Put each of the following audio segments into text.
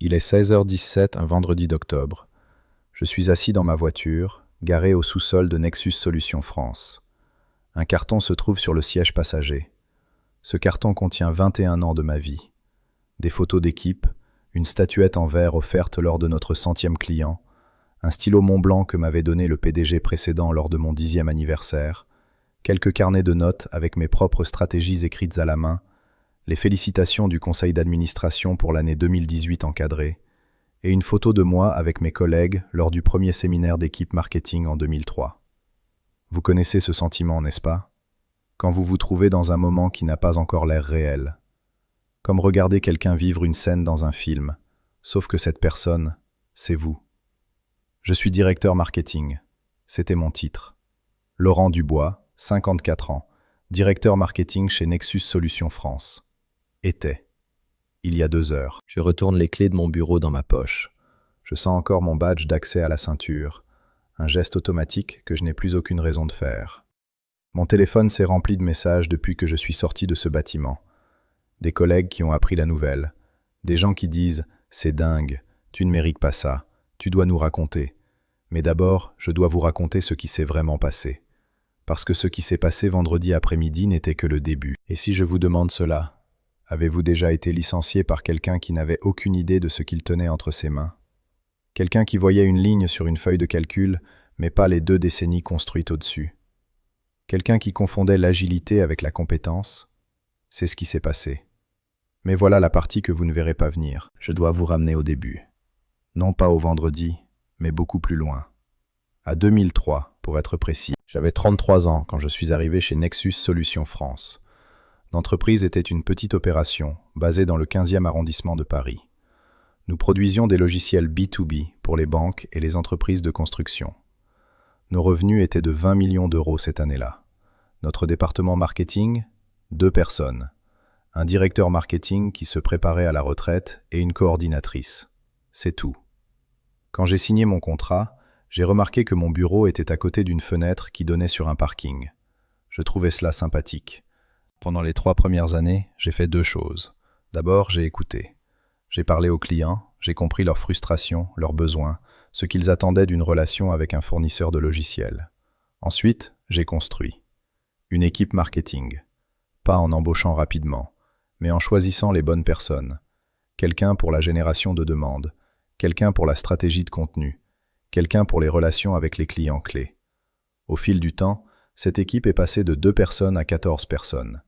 Il est 16h17 un vendredi d'octobre. Je suis assis dans ma voiture, garée au sous-sol de Nexus Solutions France. Un carton se trouve sur le siège passager. Ce carton contient 21 ans de ma vie. Des photos d'équipe, une statuette en verre offerte lors de notre 100e client, un stylo Montblanc que m'avait donné le PDG précédent lors de mon 10e anniversaire, quelques carnets de notes avec mes propres stratégies écrites à la main, les félicitations du conseil d'administration pour l'année 2018 encadrée, et une photo de moi avec mes collègues lors du premier séminaire d'équipe marketing en 2003. Vous connaissez ce sentiment, n'est-ce pas? Quand vous vous trouvez dans un moment qui n'a pas encore l'air réel. Comme regarder quelqu'un vivre une scène dans un film, sauf que cette personne, c'est vous. Je suis directeur marketing. C'était mon titre. Laurent Dubois, 54 ans, directeur marketing chez Nexus Solutions France. Était. Il y a 2 heures. Je retourne les clés de mon bureau dans ma poche. Je sens encore mon badge d'accès à la ceinture, un geste automatique que je n'ai plus aucune raison de faire. Mon téléphone s'est rempli de messages depuis que je suis sorti de ce bâtiment. Des collègues qui ont appris la nouvelle, des gens qui disent « c'est dingue, tu ne mérites pas ça, tu dois nous raconter ». Mais d'abord, je dois vous raconter ce qui s'est vraiment passé. Parce que ce qui s'est passé vendredi après-midi n'était que le début. Et si je vous demande cela, avez-vous déjà été licencié par quelqu'un qui n'avait aucune idée de ce qu'il tenait entre ses mains? Quelqu'un qui voyait une ligne sur une feuille de calcul, mais pas les 2 décennies construites au-dessus. Quelqu'un qui confondait l'agilité avec la compétence? C'est ce qui s'est passé. Mais voilà la partie que vous ne verrez pas venir. Je dois vous ramener au début. Non pas au vendredi, mais beaucoup plus loin. À 2003, pour être précis. J'avais 33 ans quand je suis arrivé chez Nexus Solutions France. L'entreprise était une petite opération, basée dans le 15e arrondissement de Paris. Nous produisions des logiciels B2B pour les banques et les entreprises de construction. Nos revenus étaient de 20 millions d'euros cette année-là. Notre département marketing, 2 personnes. Un directeur marketing qui se préparait à la retraite et une coordinatrice. C'est tout. Quand j'ai signé mon contrat, j'ai remarqué que mon bureau était à côté d'une fenêtre qui donnait sur un parking. Je trouvais cela sympathique. Pendant les 3 premières années, j'ai fait 2 choses. D'abord, j'ai écouté. J'ai parlé aux clients, j'ai compris leurs frustrations, leurs besoins, ce qu'ils attendaient d'une relation avec un fournisseur de logiciels. Ensuite, j'ai construit. Une équipe marketing. Pas en embauchant rapidement, mais en choisissant les bonnes personnes. Quelqu'un pour la génération de demandes, quelqu'un pour la stratégie de contenu, quelqu'un pour les relations avec les clients clés. Au fil du temps, cette équipe est passée de 2 personnes à 14 personnes.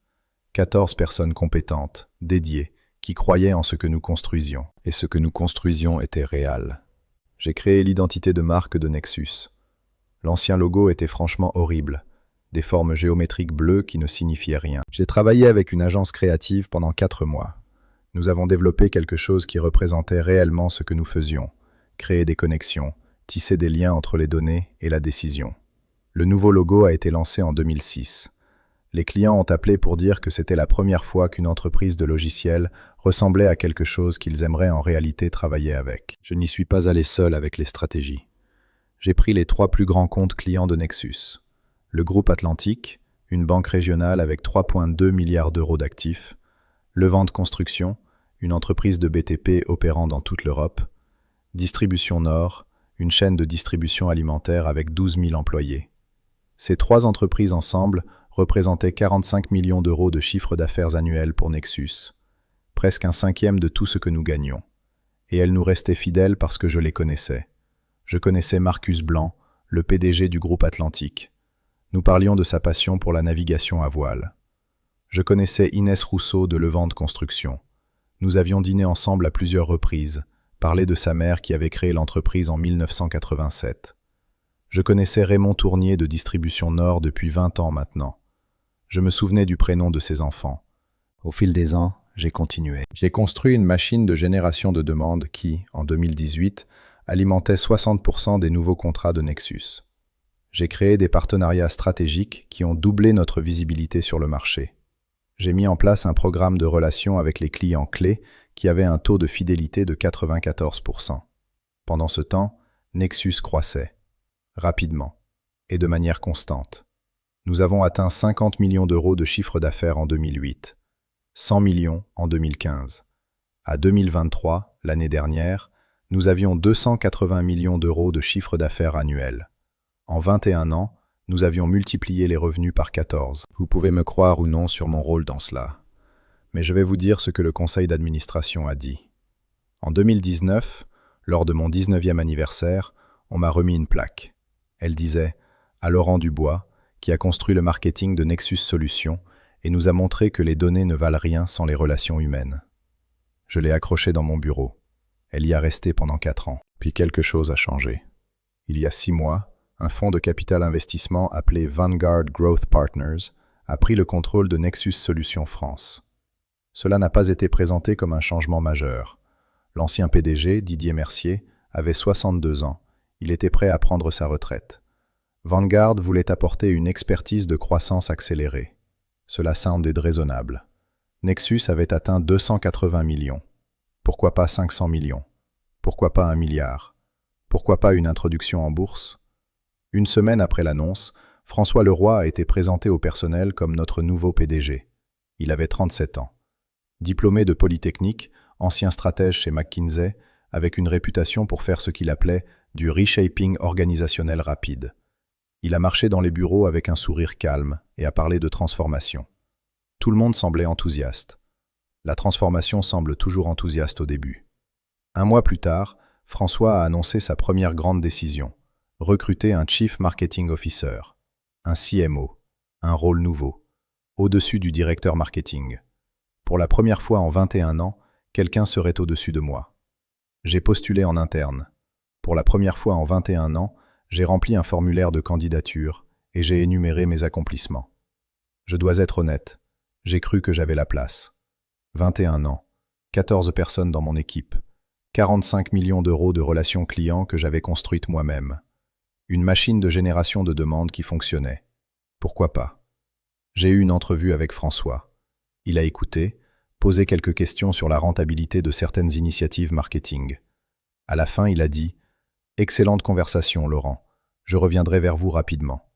14 personnes compétentes, dédiées, qui croyaient en ce que nous construisions. Et ce que nous construisions était réel. J'ai créé l'identité de marque de Nexus. L'ancien logo était franchement horrible. Des formes géométriques bleues qui ne signifiaient rien. J'ai travaillé avec une agence créative pendant 4 mois. Nous avons développé quelque chose qui représentait réellement ce que nous faisions. Créer des connexions, tisser des liens entre les données et la décision. Le nouveau logo a été lancé en 2006. Les clients ont appelé pour dire que c'était la première fois qu'une entreprise de logiciels ressemblait à quelque chose qu'ils aimeraient en réalité travailler avec. Je n'y suis pas allé seul avec les stratégies. J'ai pris les 3 plus grands comptes clients de Nexus. Le groupe Atlantique, une banque régionale avec 3,2 milliards d'euros d'actifs. Levant de Construction, une entreprise de BTP opérant dans toute l'Europe. Distribution Nord, une chaîne de distribution alimentaire avec 12 000 employés. Ces 3 entreprises ensemble représentaient 45 millions d'euros de chiffre d'affaires annuel pour Nexus, presque un 5e de tout ce que nous gagnions. Et elles nous restaient fidèles parce que je les connaissais. Je connaissais Marcus Blanc, le PDG du groupe Atlantique. Nous parlions de sa passion pour la navigation à voile. Je connaissais Inès Rousseau de Levant de Construction. Nous avions dîné ensemble à plusieurs reprises, parlé de sa mère qui avait créé l'entreprise en 1987. Je connaissais Raymond Tournier de Distribution Nord depuis 20 ans maintenant. Je me souvenais du prénom de ses enfants. Au fil des ans, j'ai continué. J'ai construit une machine de génération de demandes qui, en 2018, alimentait 60% des nouveaux contrats de Nexus. J'ai créé des partenariats stratégiques qui ont doublé notre visibilité sur le marché. J'ai mis en place un programme de relations avec les clients clés qui avait un taux de fidélité de 94%. Pendant ce temps, Nexus croissait, rapidement, et de manière constante. Nous avons atteint 50 millions d'euros de chiffre d'affaires en 2008, 100 millions en 2015. À 2023, L'année dernière, nous avions 280 millions d'euros de chiffre d'affaires annuel. En 21 ans, nous avions multiplié les revenus par 14. Vous pouvez me croire ou non sur mon rôle dans cela, mais je vais vous dire ce que le conseil d'administration a dit. En 2019, lors de mon 19e anniversaire, on m'a remis une plaque. Elle disait « À Laurent Dubois, qui a construit le marketing de Nexus Solutions et nous a montré que les données ne valent rien sans les relations humaines. » Je l'ai accrochée dans mon bureau. Elle y a resté pendant 4 ans. Puis quelque chose a changé. Il y a 6 mois, un fonds de capital investissement appelé Vanguard Growth Partners a pris le contrôle de Nexus Solutions France. Cela n'a pas été présenté comme un changement majeur. L'ancien PDG, Didier Mercier, avait 62 ans. Il était prêt à prendre sa retraite. Vanguard voulait apporter une expertise de croissance accélérée. Cela semblait raisonnable. Nexus avait atteint 280 millions. Pourquoi pas 500 millions? Pourquoi pas 1 milliard? Pourquoi pas une introduction en bourse? Une semaine après l'annonce, François Leroy a été présenté au personnel comme notre nouveau PDG. Il avait 37 ans. Diplômé de Polytechnique, ancien stratège chez McKinsey, avec une réputation pour faire ce qu'il appelait du reshaping organisationnel rapide. Il a marché dans les bureaux avec un sourire calme et a parlé de transformation. Tout le monde semblait enthousiaste. La transformation semble toujours enthousiaste au début. 1 mois plus tard, François a annoncé sa première grande décision, recruter un Chief Marketing Officer, un CMO, un rôle nouveau, au-dessus du directeur marketing. Pour la première fois en 21 ans, quelqu'un serait au-dessus de moi. J'ai postulé en interne. Pour la première fois en 21 ans, j'ai rempli un formulaire de candidature et j'ai énuméré mes accomplissements. Je dois être honnête, j'ai cru que j'avais la place. 21 ans, 14 personnes dans mon équipe, 45 millions d'euros de relations clients que j'avais construites moi-même. Une machine de génération de demandes qui fonctionnait. Pourquoi pas? J'ai eu une entrevue avec François. Il a écouté, posé quelques questions sur la rentabilité de certaines initiatives marketing. À la fin, il a dit « Excellente conversation, Laurent. Je reviendrai vers vous rapidement. »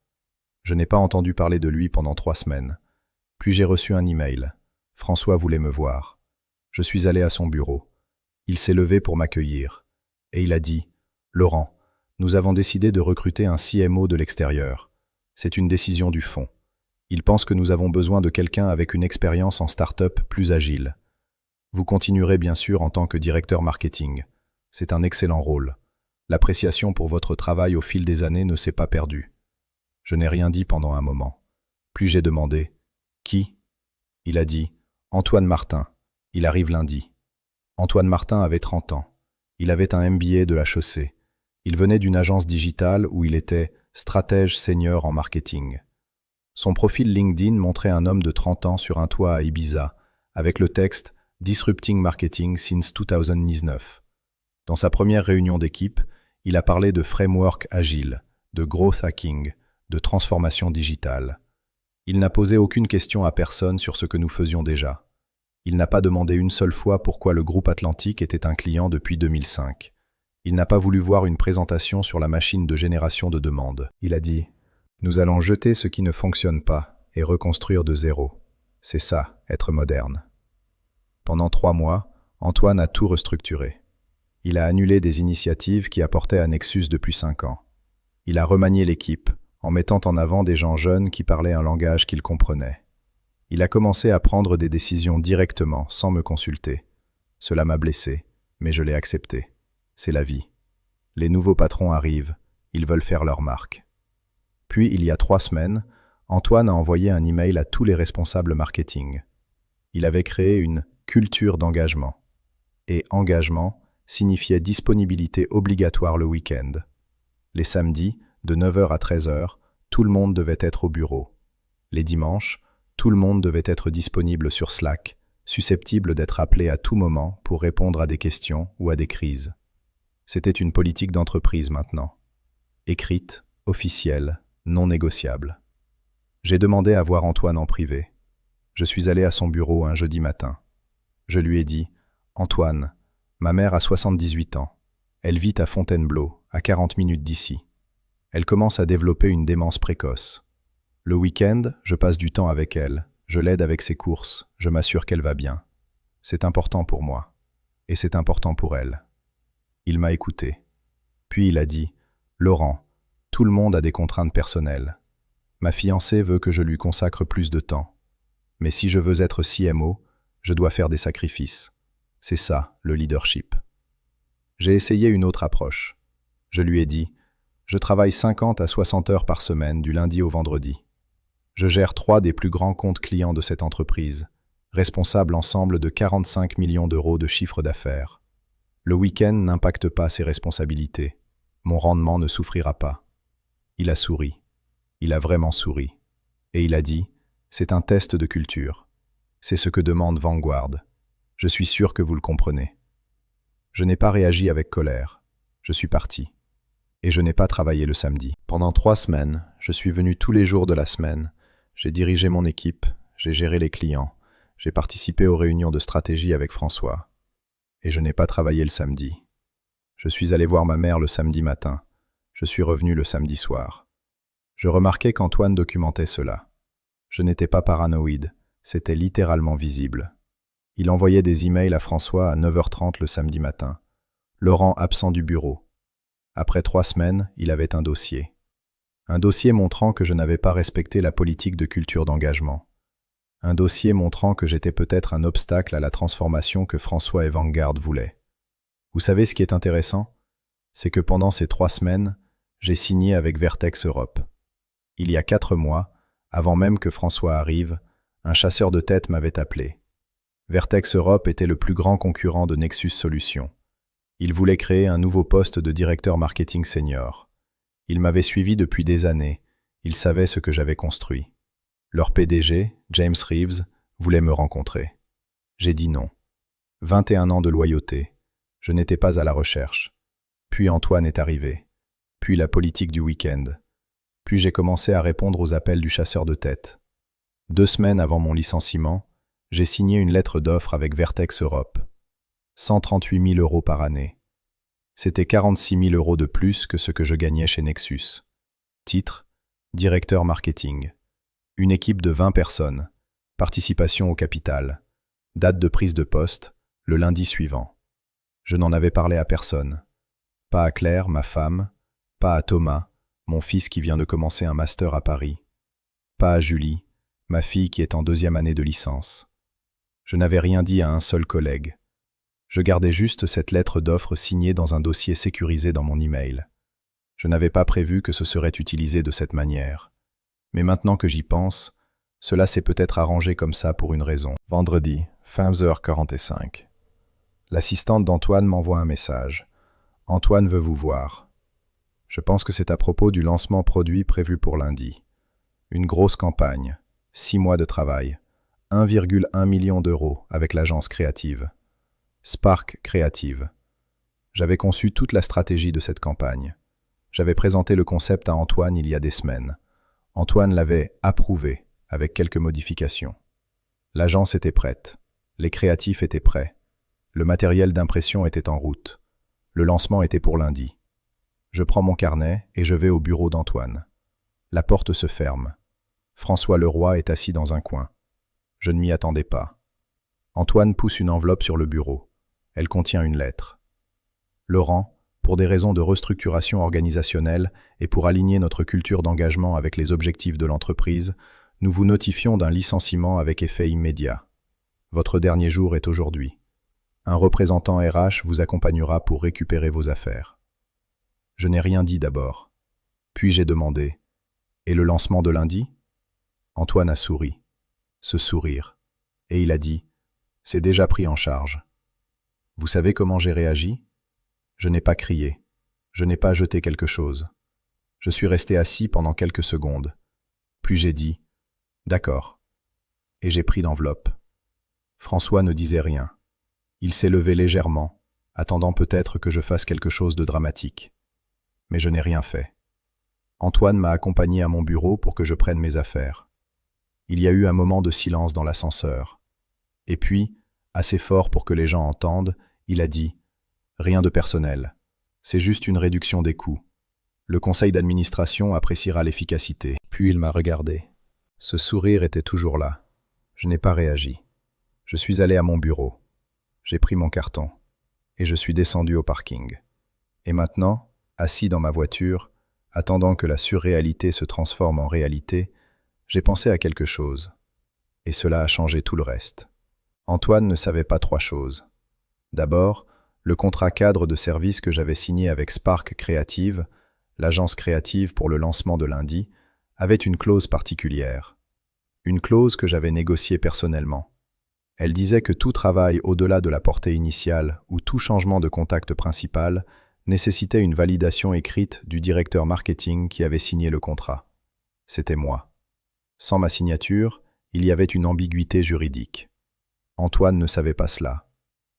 Je n'ai pas entendu parler de lui pendant 3 semaines. Puis j'ai reçu un email. François voulait me voir. Je suis allé à son bureau. Il s'est levé pour m'accueillir. Et il a dit « Laurent, nous avons décidé de recruter un CMO de l'extérieur. C'est une décision du fonds. Il pense que nous avons besoin de quelqu'un avec une expérience en start-up plus agile. Vous continuerez bien sûr en tant que directeur marketing. C'est un excellent rôle. L'appréciation pour votre travail au fil des années ne s'est pas perdue. » Je n'ai rien dit pendant un moment. Puis j'ai demandé « Qui ?» Il a dit « Antoine Martin. Il arrive lundi. » Antoine Martin avait 30 ans. Il avait un MBA de la Chaussée. Il venait d'une agence digitale où il était stratège senior en marketing. Son profil LinkedIn montrait un homme de 30 ans sur un toit à Ibiza, avec le texte « Disrupting Marketing since 2019 ». Dans sa première réunion d'équipe, il a parlé de framework agile, de growth hacking, de transformation digitale. Il n'a posé aucune question à personne sur ce que nous faisions déjà. Il n'a pas demandé une seule fois pourquoi le groupe Atlantique était un client depuis 2005. Il n'a pas voulu voir une présentation sur la machine de génération de demandes. Il a dit « Nous allons jeter ce qui ne fonctionne pas et reconstruire de zéro. C'est ça, être moderne. » Pendant 3 mois, Antoine a tout restructuré. Il a annulé des initiatives qui apportaient à Nexus depuis 5 ans. Il a remanié l'équipe, en mettant en avant des gens jeunes qui parlaient un langage qu'ils comprenaient. Il a commencé à prendre des décisions directement, sans me consulter. Cela m'a blessé, mais je l'ai accepté. C'est la vie. Les nouveaux patrons arrivent, ils veulent faire leur marque. Puis, il y a 3 semaines, Antoine a envoyé un email à tous les responsables marketing. Il avait créé une culture d'engagement. Et engagement signifiait disponibilité obligatoire le week-end. Les samedis, de 9h à 13h, tout le monde devait être au bureau. Les dimanches, tout le monde devait être disponible sur Slack, susceptible d'être appelé à tout moment pour répondre à des questions ou à des crises. C'était une politique d'entreprise maintenant. Écrite, officielle, non négociable. J'ai demandé à voir Antoine en privé. Je suis allé à son bureau un jeudi matin. Je lui ai dit « Antoine, ma mère a 78 ans. Elle vit à Fontainebleau, à 40 minutes d'ici. Elle commence à développer une démence précoce. Le week-end, je passe du temps avec elle, je l'aide avec ses courses, je m'assure qu'elle va bien. C'est important pour moi. et c'est important pour elle. Il m'a écouté. Puis il a dit « Laurent, tout le monde a des contraintes personnelles. Ma fiancée veut que je lui consacre plus de temps. Mais si je veux être CMO, je dois faire des sacrifices. C'est ça, le leadership. » J'ai essayé une autre approche. Je lui ai dit « Je travaille 50 à 60 heures par semaine, du lundi au vendredi. Je gère 3 des plus grands comptes clients de cette entreprise, responsables ensemble de 45 millions d'euros de chiffre d'affaires. Le week-end n'impacte pas ces responsabilités. Mon rendement ne souffrira pas. » Il a souri. Il a vraiment souri. Et il a dit « C'est un test de culture. C'est ce que demande Vanguard. Je suis sûr que vous le comprenez. » Je n'ai pas réagi avec colère. Je suis parti. Et je n'ai pas travaillé le samedi. Pendant 3 semaines, je suis venu tous les jours de la semaine. J'ai dirigé mon équipe, j'ai géré les clients, j'ai participé aux réunions de stratégie avec François. Et je n'ai pas travaillé le samedi. Je suis allé voir ma mère le samedi matin. Je suis revenu le samedi soir. Je remarquais qu'Antoine documentait cela. Je n'étais pas paranoïde, c'était littéralement visible. Il envoyait des emails à François à 9h30 le samedi matin. Laurent absent du bureau. Après 3 semaines, il avait un dossier. Un dossier montrant que je n'avais pas respecté la politique de culture d'engagement. Un dossier montrant que j'étais peut-être un obstacle à la transformation que François et Vanguard voulaient. Vous savez ce qui est intéressant? C'est que pendant ces 3 semaines, j'ai signé avec Vertex Europe. Il y a 4 mois, avant même que François arrive, un chasseur de tête m'avait appelé. Vertex Europe était le plus grand concurrent de Nexus Solutions. Il voulait créer un nouveau poste de directeur marketing senior. Il m'avait suivi depuis des années. Il savait ce que j'avais construit. Leur PDG, James Reeves, voulait me rencontrer. J'ai dit non. 21 ans de loyauté. Je n'étais pas à la recherche. Puis Antoine est arrivé. Puis la politique du week-end. Puis j'ai commencé à répondre aux appels du chasseur de tête. 2 semaines avant mon licenciement, j'ai signé une lettre d'offre avec Vertex Europe. 138 000 € par année. C'était 46 000 € de plus que ce que je gagnais chez Nexus. Titre, directeur marketing. Une équipe de 20 personnes. Participation au capital. Date de prise de poste, le lundi suivant. Je n'en avais parlé à personne. Pas à Claire, ma femme, pas à Thomas, mon fils qui vient de commencer un master à Paris. Pas à Julie, ma fille qui est en 2e année de licence. Je n'avais rien dit à un seul collègue. Je gardais juste cette lettre d'offre signée dans un dossier sécurisé dans mon email. Je n'avais pas prévu que ce serait utilisé de cette manière. Mais maintenant que j'y pense, cela s'est peut-être arrangé comme ça pour une raison. Vendredi, 15h45. L'assistante d'Antoine m'envoie un message. Antoine veut vous voir. Je pense que c'est à propos du lancement produit prévu pour lundi. Une grosse campagne, 6 mois de travail, 1,1 million d'euros avec l'agence créative. Spark Créative. J'avais conçu toute la stratégie de cette campagne. J'avais présenté le concept à Antoine il y a des semaines. Antoine l'avait approuvé, avec quelques modifications. L'agence était prête. Les créatifs étaient prêts. Le matériel d'impression était en route. Le lancement était pour lundi. Je prends mon carnet et je vais au bureau d'Antoine. La porte se ferme. François Leroy est assis dans un coin. Je ne m'y attendais pas. Antoine pousse une enveloppe sur le bureau. Elle contient une lettre. Laurent, pour des raisons de restructuration organisationnelle et pour aligner notre culture d'engagement avec les objectifs de l'entreprise, nous vous notifions d'un licenciement avec effet immédiat. Votre dernier jour est aujourd'hui. Un représentant RH vous accompagnera pour récupérer vos affaires. Je n'ai rien dit d'abord. Puis j'ai demandé « Et le lancement de lundi ?» Antoine a souri. Ce sourire. Et il a dit « C'est déjà pris en charge. » Vous savez comment j'ai réagi? Je n'ai pas crié. Je n'ai pas jeté quelque chose. Je suis resté assis pendant quelques secondes. Puis j'ai dit « D'accord. » Et j'ai pris l'enveloppe. François ne disait rien. Il s'est levé légèrement, attendant peut-être que je fasse quelque chose de dramatique. Mais je n'ai rien fait. Antoine m'a accompagné à mon bureau pour que je prenne mes affaires. Il y a eu un moment de silence dans l'ascenseur. Et puis, assez fort pour que les gens entendent, il a dit « Rien de personnel. C'est juste une réduction des coûts. Le conseil d'administration appréciera l'efficacité. » Puis il m'a regardé. Ce sourire était toujours là. Je n'ai pas réagi. Je suis allé à mon bureau. J'ai pris mon carton. et je suis descendu au parking. Et maintenant, assis dans ma voiture, attendant que la surréalité se transforme en réalité, j'ai pensé à quelque chose. Et cela a changé tout le reste. Antoine ne savait pas trois choses. D'abord, le contrat cadre de service que j'avais signé avec Spark Creative, l'agence créative pour le lancement de lundi, avait une clause particulière. Une clause que j'avais négociée personnellement. Elle disait que tout travail au-delà de la portée initiale ou tout changement de contact principal nécessitait une validation écrite du directeur marketing qui avait signé le contrat. C'était moi. Sans ma signature, il y avait une ambiguïté juridique. Antoine ne savait pas cela.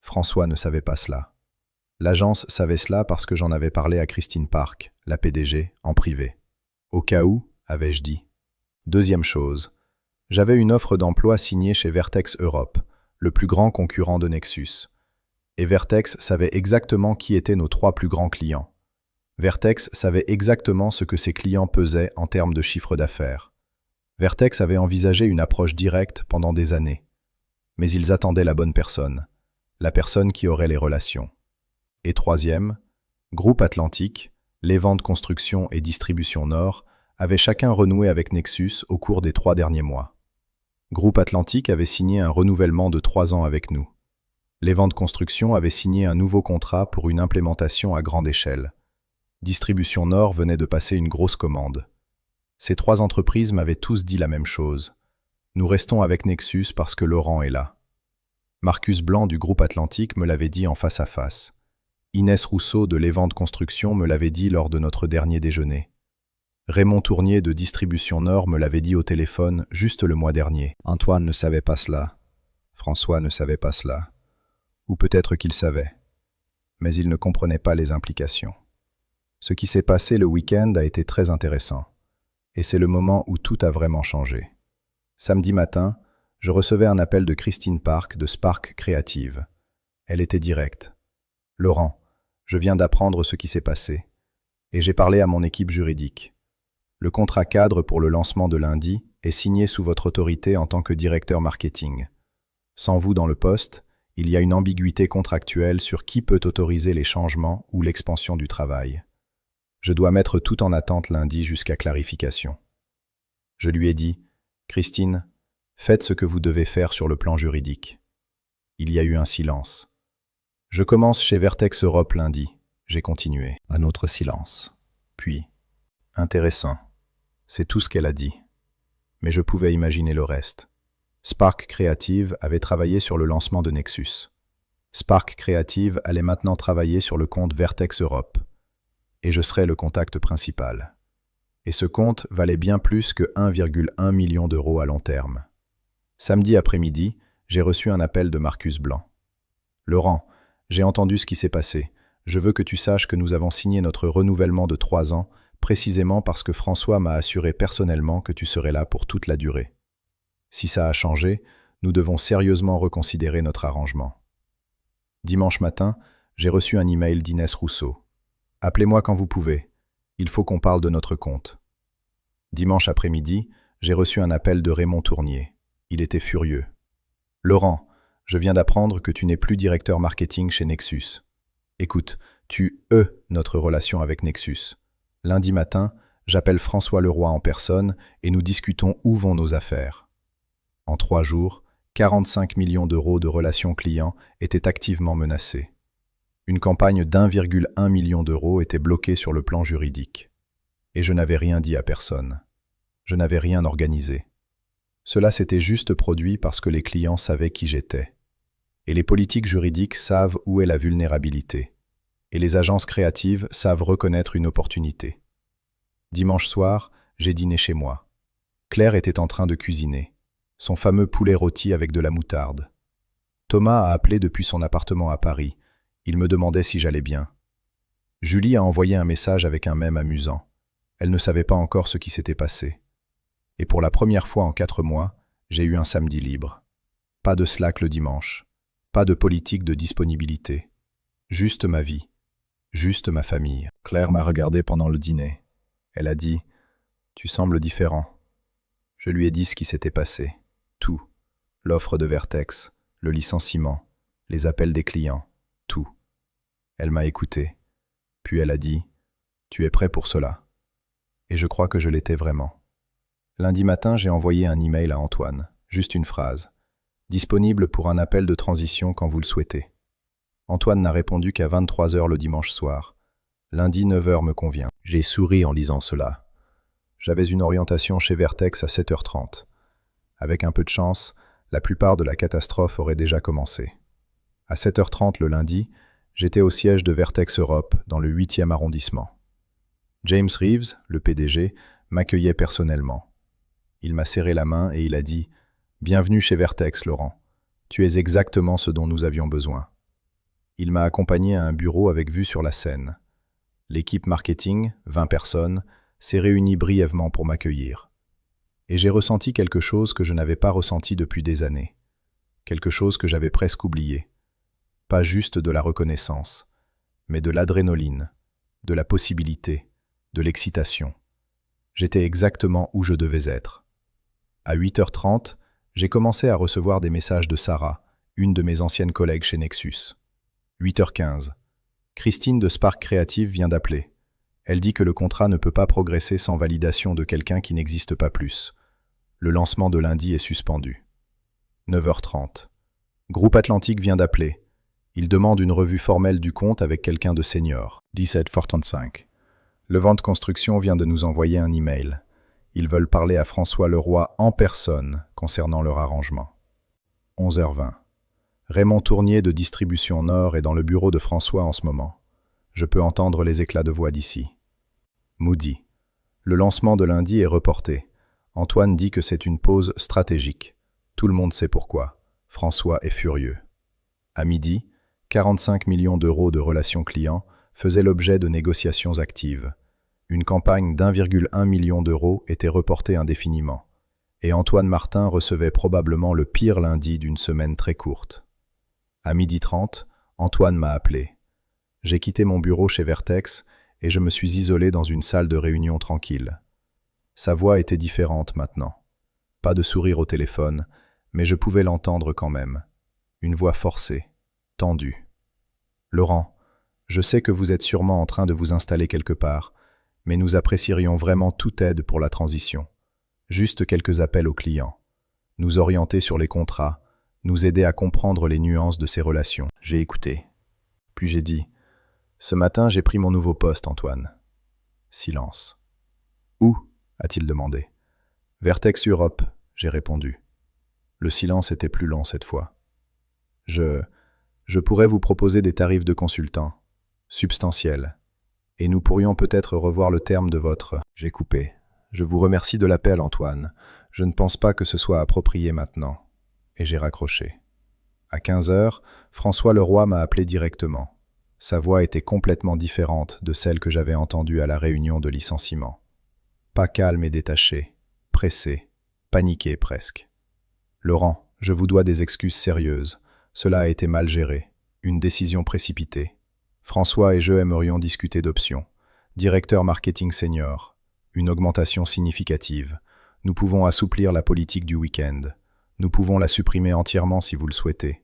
François ne savait pas cela. L'agence savait cela parce que j'en avais parlé à Christine Park, la PDG, en privé. Au cas où, avais-je dit. Deuxième chose, j'avais une offre d'emploi signée chez Vertex Europe, le plus grand concurrent de Nexus. Et Vertex savait exactement qui étaient nos trois plus grands clients. Vertex savait exactement ce que ses clients pesaient en termes de chiffre d'affaires. Vertex avait envisagé une approche directe pendant des années. Mais ils attendaient la bonne personne, la personne qui aurait les relations. Et troisième, Groupe Atlantique, les ventes construction et distribution Nord, avaient chacun renoué avec Nexus au cours des 3 derniers mois. Groupe Atlantique avait signé un renouvellement de 3 ans avec nous. Les ventes construction avaient signé un nouveau contrat pour une implémentation à grande échelle. Distribution Nord venait de passer une grosse commande. Ces 3 entreprises m'avaient tous dit la même chose. Nous restons avec Nexus parce que Laurent est là. Marcus Blanc du Groupe Atlantique me l'avait dit en face à face. Inès Rousseau de Les Ventes Construction me l'avait dit lors de notre dernier déjeuner. Raymond Tournier de Distribution Nord me l'avait dit au téléphone juste le mois dernier. Antoine ne savait pas cela. François ne savait pas cela. Ou peut-être qu'il savait. Mais il ne comprenait pas les implications. Ce qui s'est passé le week-end a été très intéressant. Et c'est le moment où tout a vraiment changé. Samedi matin, je recevais un appel de Christine Park de Spark Creative. Elle était directe. « Laurent, je viens d'apprendre ce qui s'est passé. Et j'ai parlé à mon équipe juridique. Le contrat cadre pour le lancement de lundi est signé sous votre autorité en tant que directeur marketing. Sans vous dans le poste, il y a une ambiguïté contractuelle sur qui peut autoriser les changements ou l'expansion du travail. Je dois mettre tout en attente lundi jusqu'à clarification. » Je lui ai dit, « Christine, faites ce que vous devez faire sur le plan juridique. » Il y a eu un silence. « Je commence chez Vertex Europe lundi. » J'ai continué. Un autre silence. Puis, « Intéressant. » C'est tout ce qu'elle a dit. Mais je pouvais imaginer le reste. Spark Creative avait travaillé sur le lancement de Nexus. Spark Creative allait maintenant travailler sur le compte Vertex Europe. Et je serais le contact principal. Et ce compte valait bien plus que 1,1 million d'euros à long terme. Samedi après-midi, j'ai reçu un appel de Marcus Blanc. « Laurent, j'ai entendu ce qui s'est passé. Je veux que tu saches que nous avons signé notre renouvellement de 3 ans, précisément parce que François m'a assuré personnellement que tu serais là pour toute la durée. Si ça a changé, nous devons sérieusement reconsidérer notre arrangement. » Dimanche matin, j'ai reçu un email d'Inès Rousseau. « Appelez-moi quand vous pouvez. Il faut qu'on parle de notre compte. » Dimanche après-midi, j'ai reçu un appel de Raymond Tournier. Il était furieux. « Laurent, je viens d'apprendre que tu n'es plus directeur marketing chez Nexus. Écoute, tu notre relation avec Nexus. Lundi matin, j'appelle François Leroy en personne et nous discutons où vont nos affaires. » En 3 jours, 45 millions d'euros de relations clients étaient activement menacés. Une campagne d'1,1 million d'euros était bloquée sur le plan juridique. Et je n'avais rien dit à personne. Je n'avais rien organisé. Cela s'était juste produit parce que les clients savaient qui j'étais. Et les politiques juridiques savent où est la vulnérabilité. Et les agences créatives savent reconnaître une opportunité. Dimanche soir, j'ai dîné chez moi. Claire était en train de cuisiner. Son fameux poulet rôti avec de la moutarde. Thomas a appelé depuis son appartement à Paris. Il me demandait si j'allais bien. Julie a envoyé un message avec un mème amusant. Elle ne savait pas encore ce qui s'était passé. Et pour la première fois en 4 mois, j'ai eu un samedi libre. Pas de Slack le dimanche. Pas de politique de disponibilité. Juste ma vie. Juste ma famille. Claire m'a regardé pendant le dîner. Elle a dit « Tu sembles différent ». Je lui ai dit ce qui s'était passé. Tout. L'offre de Vertex, le licenciement, les appels des clients, tout. Elle m'a écouté. Puis elle a dit « Tu es prêt pour cela ?» Et je crois que je l'étais vraiment. Lundi matin, j'ai envoyé un email à Antoine, juste une phrase. « Disponible pour un appel de transition quand vous le souhaitez. » Antoine n'a répondu qu'à 23 h le dimanche soir. Lundi, 9 h me convient. J'ai souri en lisant cela. J'avais une orientation chez Vertex à 7 h 30. Avec un peu de chance, la plupart de la catastrophe aurait déjà commencé. À 7 h 30 le lundi, j'étais au siège de Vertex Europe, dans le 8e arrondissement. James Reeves, le PDG, m'accueillait personnellement. Il m'a serré la main et il a dit « Bienvenue chez Vertex, Laurent. Tu es exactement ce dont nous avions besoin. » Il m'a accompagné à un bureau avec vue sur la Seine. L'équipe marketing, 20 personnes, s'est réunie brièvement pour m'accueillir. Et j'ai ressenti quelque chose que je n'avais pas ressenti depuis des années. Quelque chose que j'avais presque oublié. Pas juste de la reconnaissance, mais de l'adrénaline, de la possibilité, de l'excitation. J'étais exactement où je devais être. À 8 h 30, j'ai commencé à recevoir des messages de Sarah, une de mes anciennes collègues chez Nexus. 8 h 15. Christine de Spark Creative vient d'appeler. Elle dit que le contrat ne peut pas progresser sans validation de quelqu'un qui n'existe pas plus. Le lancement de lundi est suspendu. 9 h 30. Groupe Atlantique vient d'appeler. Il demande une revue formelle du compte avec quelqu'un de senior. 17 h 35. Le Vente Construction vient de nous envoyer un email. Ils veulent parler à François Leroy en personne concernant leur arrangement. 11 h 20. Raymond Tournier de Distribution Nord est dans le bureau de François en ce moment. Je peux entendre les éclats de voix d'ici. Moody. Le lancement de lundi est reporté. Antoine dit que c'est une pause stratégique. Tout le monde sait pourquoi. François est furieux. À midi, 45 millions d'euros de relations clients faisaient l'objet de négociations actives. Une campagne d'1,1 million d'euros était reportée indéfiniment. Et Antoine Martin recevait probablement le pire lundi d'une semaine très courte. À 12h30, Antoine m'a appelé. J'ai quitté mon bureau chez Vertex et je me suis isolé dans une salle de réunion tranquille. Sa voix était différente maintenant. Pas de sourire au téléphone, mais je pouvais l'entendre quand même. Une voix forcée, tendue. « Laurent, je sais que vous êtes sûrement en train de vous installer quelque part, mais nous apprécierions vraiment toute aide pour la transition. Juste quelques appels aux clients. Nous orienter sur les contrats, nous aider à comprendre les nuances de ces relations. » J'ai écouté. Puis j'ai dit « Ce matin, j'ai pris mon nouveau poste, Antoine. » Silence. « Où ?» a-t-il demandé. « Vertex Europe », j'ai répondu. Le silence était plus long cette fois. « Je pourrais vous proposer des tarifs de consultant, substantiels, et nous pourrions peut-être revoir le terme de votre... » J'ai coupé. « Je vous remercie de l'appel, Antoine. Je ne pense pas que ce soit approprié maintenant. » Et j'ai raccroché. À 15 h, François Leroy m'a appelé directement. Sa voix était complètement différente de celle que j'avais entendue à la réunion de licenciement. Pas calme et détaché, pressé, paniqué presque. « Laurent, je vous dois des excuses sérieuses. Cela a été mal géré, une décision précipitée. François et je aimerions discuter d'options. Directeur marketing senior, une augmentation significative. Nous pouvons assouplir la politique du week-end. Nous pouvons la supprimer entièrement si vous le souhaitez.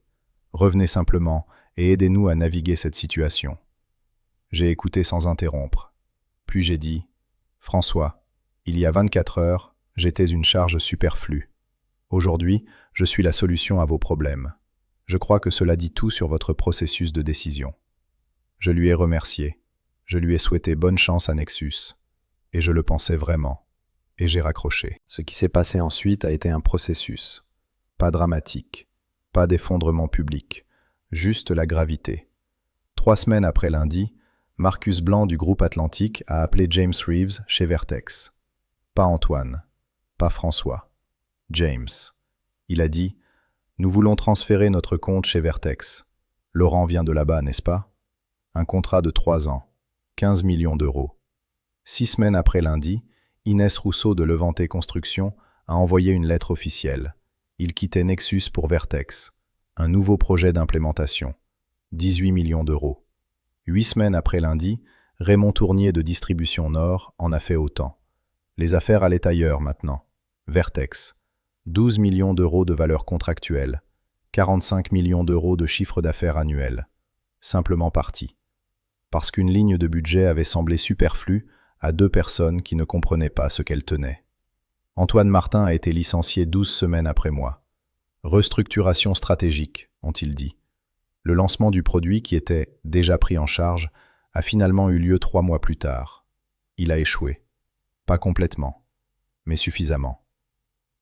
Revenez simplement et aidez-nous à naviguer cette situation. » J'ai écouté sans interrompre. Puis j'ai dit « François, il y a 24 heures, j'étais une charge superflue. Aujourd'hui, je suis la solution à vos problèmes. Je crois que cela dit tout sur votre processus de décision. » Je lui ai remercié. Je lui ai souhaité bonne chance à Nexus. Et je le pensais vraiment. Et j'ai raccroché. Ce qui s'est passé ensuite a été un processus. Pas dramatique. Pas d'effondrement public. Juste la gravité. 3 semaines après lundi, Marcus Blanc du groupe Atlantique a appelé James Reeves chez Vertex. Pas Antoine. Pas François. James. Il a dit « Nous voulons transférer notre compte chez Vertex. Laurent vient de là-bas, n'est-ce pas? Un contrat de 3 ans. 15 millions d'euros. » 6 semaines après lundi, Inès Rousseau de Levanté Construction a envoyé une lettre officielle. Il quittait Nexus pour Vertex. Un nouveau projet d'implémentation. 18 millions d'euros. 8 semaines après lundi, Raymond Tournier de Distribution Nord en a fait autant. Les affaires allaient ailleurs maintenant. Vertex. 12 millions d'euros de valeur contractuelle. 45 millions d'euros de chiffre d'affaires annuel. Simplement parti. parce qu'une ligne de budget avait semblé superflue à 2 personnes qui ne comprenaient pas ce qu'elle tenait. Antoine Martin a été licencié 12 semaines après moi. Restructuration stratégique, ont-ils dit. Le lancement du produit, qui était déjà pris en charge, a finalement eu lieu 3 mois plus tard. Il a échoué. Pas complètement, mais suffisamment.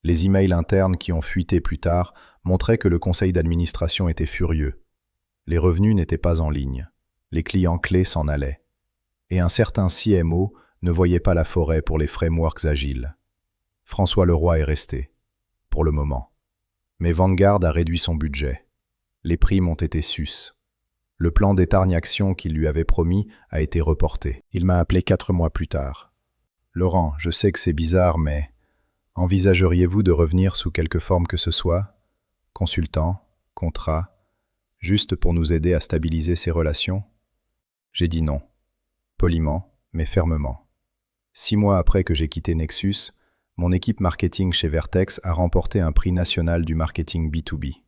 Les emails internes qui ont fuité plus tard montraient que le conseil d'administration était furieux. Les revenus n'étaient pas en ligne. Les clients clés s'en allaient. Et un certain CMO ne voyait pas la forêt pour les frameworks agiles. François Leroy est resté, pour le moment. Mais Vanguard a réduit son budget. Les primes ont été sus. Le plan d'épargne-action qu'il lui avait promis a été reporté. Il m'a appelé 4 mois plus tard. Laurent, je sais que c'est bizarre, mais envisageriez-vous de revenir sous quelque forme que ce soit? Consultant, contrat, juste pour nous aider à stabiliser ces relations? J'ai dit non. Poliment, mais fermement. 6 mois après que j'ai quitté Nexus, mon équipe marketing chez Vertex a remporté un prix national du marketing B2B.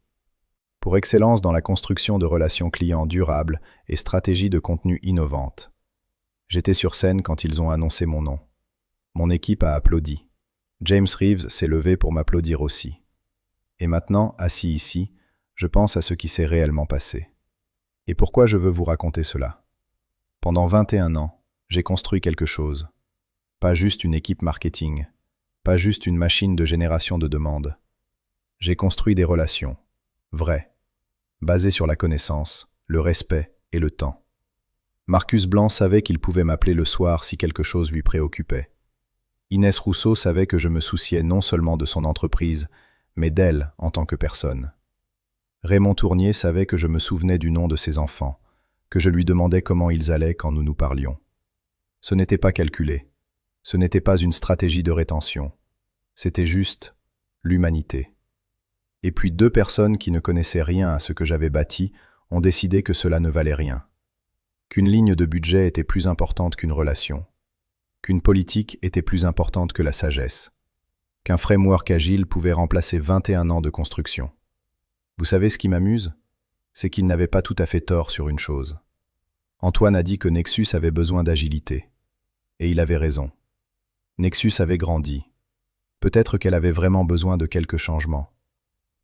Pour excellence dans la construction de relations clients durables et stratégie de contenu innovante. J'étais sur scène quand ils ont annoncé mon nom. Mon équipe a applaudi. James Reeves s'est levé pour m'applaudir aussi. Et maintenant, assis ici, je pense à ce qui s'est réellement passé. Et pourquoi je veux vous raconter cela? Pendant 21 ans, j'ai construit quelque chose. Pas juste une équipe marketing, pas juste une machine de génération de demandes. J'ai construit des relations, vraies, basées sur la connaissance, le respect et le temps. Marcus Blanc savait qu'il pouvait m'appeler le soir si quelque chose lui préoccupait. Inès Rousseau savait que je me souciais non seulement de son entreprise, mais d'elle en tant que personne. Raymond Tournier savait que je me souvenais du nom de ses enfants, que je lui demandais comment ils allaient quand nous nous parlions. Ce n'était pas calculé. Ce n'était pas une stratégie de rétention. C'était juste l'humanité. Et puis 2 personnes qui ne connaissaient rien à ce que j'avais bâti ont décidé que cela ne valait rien. Qu'une ligne de budget était plus importante qu'une relation. Qu'une politique était plus importante que la sagesse. Qu'un framework agile pouvait remplacer 21 ans de construction. Vous savez ce qui m'amuse? C'est qu'il n'avait pas tout à fait tort sur une chose. Antoine a dit que Nexus avait besoin d'agilité. Et il avait raison. Nexus avait grandi. Peut-être qu'elle avait vraiment besoin de quelques changements.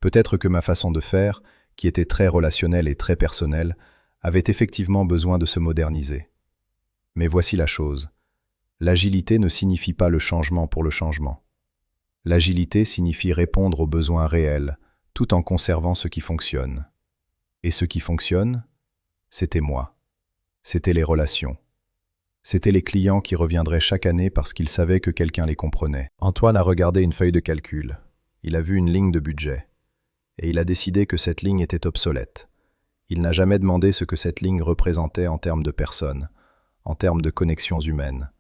Peut-être que ma façon de faire, qui était très relationnelle et très personnelle, avait effectivement besoin de se moderniser. Mais voici la chose. L'agilité ne signifie pas le changement pour le changement. L'agilité signifie répondre aux besoins réels, tout en conservant ce qui fonctionne. Et ce qui fonctionne, c'était moi. C'était les relations. C'étaient les clients qui reviendraient chaque année parce qu'ils savaient que quelqu'un les comprenait. Antoine a regardé une feuille de calcul. Il a vu une ligne de budget. Et il a décidé que cette ligne était obsolète. Il n'a jamais demandé ce que cette ligne représentait en termes de personnes, en termes de connexions humaines,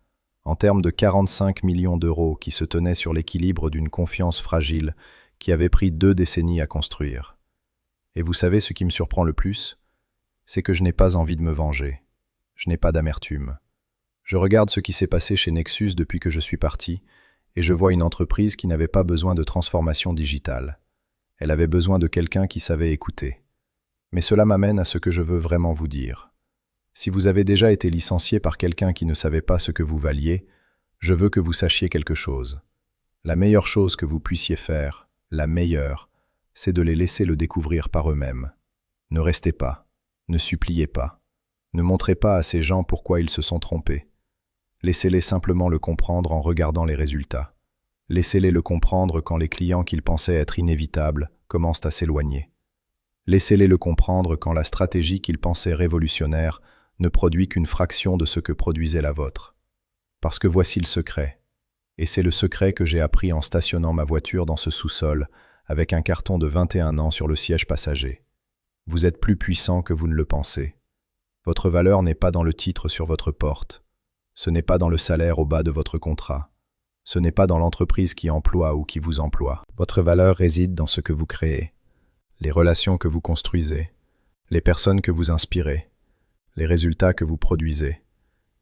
en termes de 45 millions d'euros qui se tenaient sur l'équilibre d'une confiance fragile qui avait pris 2 décennies à construire. Et vous savez ce qui me surprend le plus? C'est que je n'ai pas envie de me venger. Je n'ai pas d'amertume. Je regarde ce qui s'est passé chez Nexus depuis que je suis parti, et je vois une entreprise qui n'avait pas besoin de transformation digitale. Elle avait besoin de quelqu'un qui savait écouter. Mais cela m'amène à ce que je veux vraiment vous dire. Si vous avez déjà été licencié par quelqu'un qui ne savait pas ce que vous valiez, je veux que vous sachiez quelque chose. La meilleure chose que vous puissiez faire, la meilleure, c'est de les laisser le découvrir par eux-mêmes. Ne restez pas, ne suppliez pas, ne montrez pas à ces gens pourquoi ils se sont trompés. Laissez-les simplement le comprendre en regardant les résultats. Laissez-les le comprendre quand les clients qu'ils pensaient être inévitables commencent à s'éloigner. Laissez-les le comprendre quand la stratégie qu'ils pensaient révolutionnaire ne produit qu'une fraction de ce que produisait la vôtre. Parce que voici le secret. Et c'est le secret que j'ai appris en stationnant ma voiture dans ce sous-sol avec un carton de 21 ans sur le siège passager. Vous êtes plus puissant que vous ne le pensez. Votre valeur n'est pas dans le titre sur votre porte. Ce n'est pas dans le salaire au bas de votre contrat. Ce n'est pas dans l'entreprise qui emploie ou qui vous emploie. Votre valeur réside dans ce que vous créez, les relations que vous construisez, les personnes que vous inspirez, les résultats que vous produisez.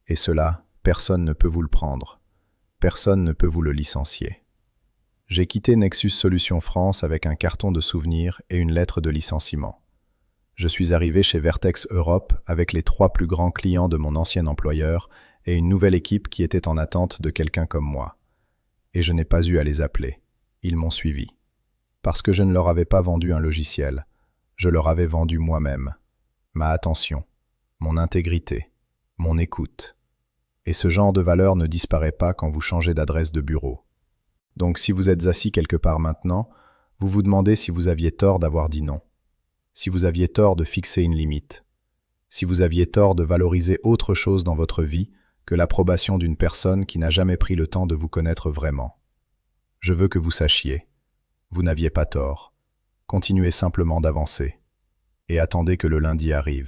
Et cela, personne ne peut vous le prendre. Personne ne peut vous le licencier. J'ai quitté Nexus Solutions France avec un carton de souvenirs et une lettre de licenciement. Je suis arrivé chez Vertex Europe avec les 3 plus grands clients de mon ancien employeur et une nouvelle équipe qui était en attente de quelqu'un comme moi. Et je n'ai pas eu à les appeler. Ils m'ont suivi. Parce que je ne leur avais pas vendu un logiciel. Je leur avais vendu moi-même. Ma attention, mon intégrité, mon écoute. Et ce genre de valeur ne disparaît pas quand vous changez d'adresse de bureau. Donc si vous êtes assis quelque part maintenant, vous vous demandez si vous aviez tort d'avoir dit non. Si vous aviez tort de fixer une limite. Si vous aviez tort de valoriser autre chose dans votre vie que l'approbation d'une personne qui n'a jamais pris le temps de vous connaître vraiment. Je veux que vous sachiez. Vous n'aviez pas tort. Continuez simplement d'avancer. Et attendez que le lundi arrive.